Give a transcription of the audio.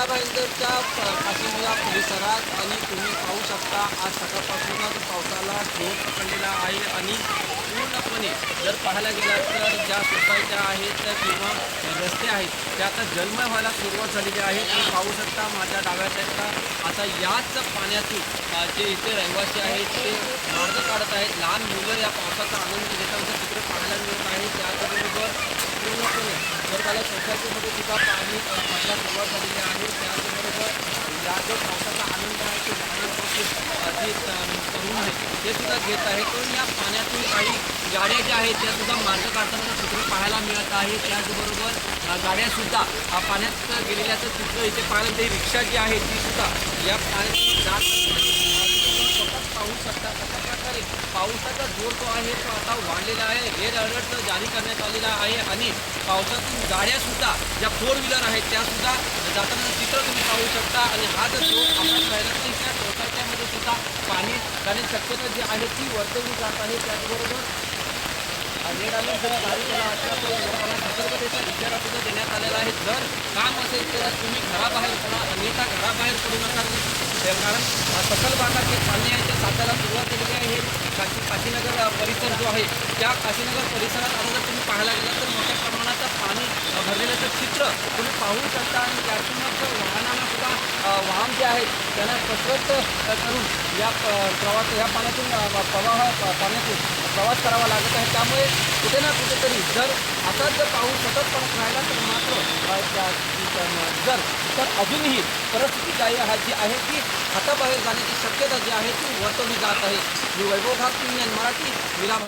मीरा भाईंदरच्या पाठीमागच्या परिसरात आणि तुम्ही पाहू शकता आज सकाळपासूनच पावसाला जोर पकडलेला आहे आणि पूर्णपणे जर पाहायला गेलं तर ज्या सोसायट्या आहेत किंवा रस्ते आहेत ते आता जलमय व्हायला सुरुवात झालेली आहे. तुम्ही पाहू शकता माझ्या डाव्या साईडला आता याच पाण्यातून जे इथे रहिवासी आहेत ते मार्ग काढत आहेत. लहान मुलं या पावसाचा आनंद घेताना चित्र पाहायला मिळत आहे. त्याचबरोबर पूर्णपणे जर त्याला सोसायटीमध्ये सुद्धा पाणी पडायला सुरुवात झालेली आहे. त्याचबरोबर या जो पावसाचा आनंद आहे तो लहान जे तरुण आहेत ते सुद्धा घेत आहेत. पण या पाण्यातून काही गाड्या ज्या आहेत त्या सुद्धा मार्ग काढताना चित्र पाहायला मिळत आहे. त्याचबरोबर गाड्यासुद्धा पाण्यात गेलेल्याचं चित्र इथे पाहायला मिळते. रिक्षा जी आहे ती सुद्धा या पाण्यातून जात पाहू शकता कशा प्रकारे पावसाचा जोर जो आहे तो आता वाढलेला आहे. रेड अलर्ट जारी करण्यात आलेला आहे आणि पावसातून गाड्यासुद्धा ज्या फोर व्हीलर आहेत त्यासुद्धा जाताना चित्र तुम्ही पाहू शकता. आणि हा जर जोर आपण पाहिला तर त्या सोसायट्यामध्ये सुद्धा पाणी जाण्याची शक्यता जी आहे ती वर्तवली जात आहे. त्याचबरोबर रेड अलर्ट जरी जारी केला असला तरी लोकांना सतर्कतेचा इशारा सुद्धा देण्यात आलेला आहे. जर काम असेल तर तुम्ही घराबाहेर पडा, अन्यथा घराबाहेर पडू नका. कारण सखल भागात जे पाणी आहे ते साचायला सुरुवात केलेली आहे. काशीनगर परिसर जो आहे त्या काशीनगर परिसरात आता जर तुम्ही पाहायला गेला तर मोठ्या प्रमाणात पाणी भरलेल्याचं चित्र तुम्ही पाहू शकता. आणि त्यातूनच वाहनांना सुद्धा वाहन जे आहेत त्यांना कसरत करून या पाण्यातून पाण्यातून प्रवास करावा लागत आहे. त्यामुळे कुठे ना कुठेतरी जर असाच जर पाऊस सतत पडत राहिला तर मात्र तर अजूनही परिस्थिती जी आहे ती हाताबाहेर जाण्याची शक्यता जी आहे ती वर्तवली जात आहे. मी वैभव घात मराठी मीरा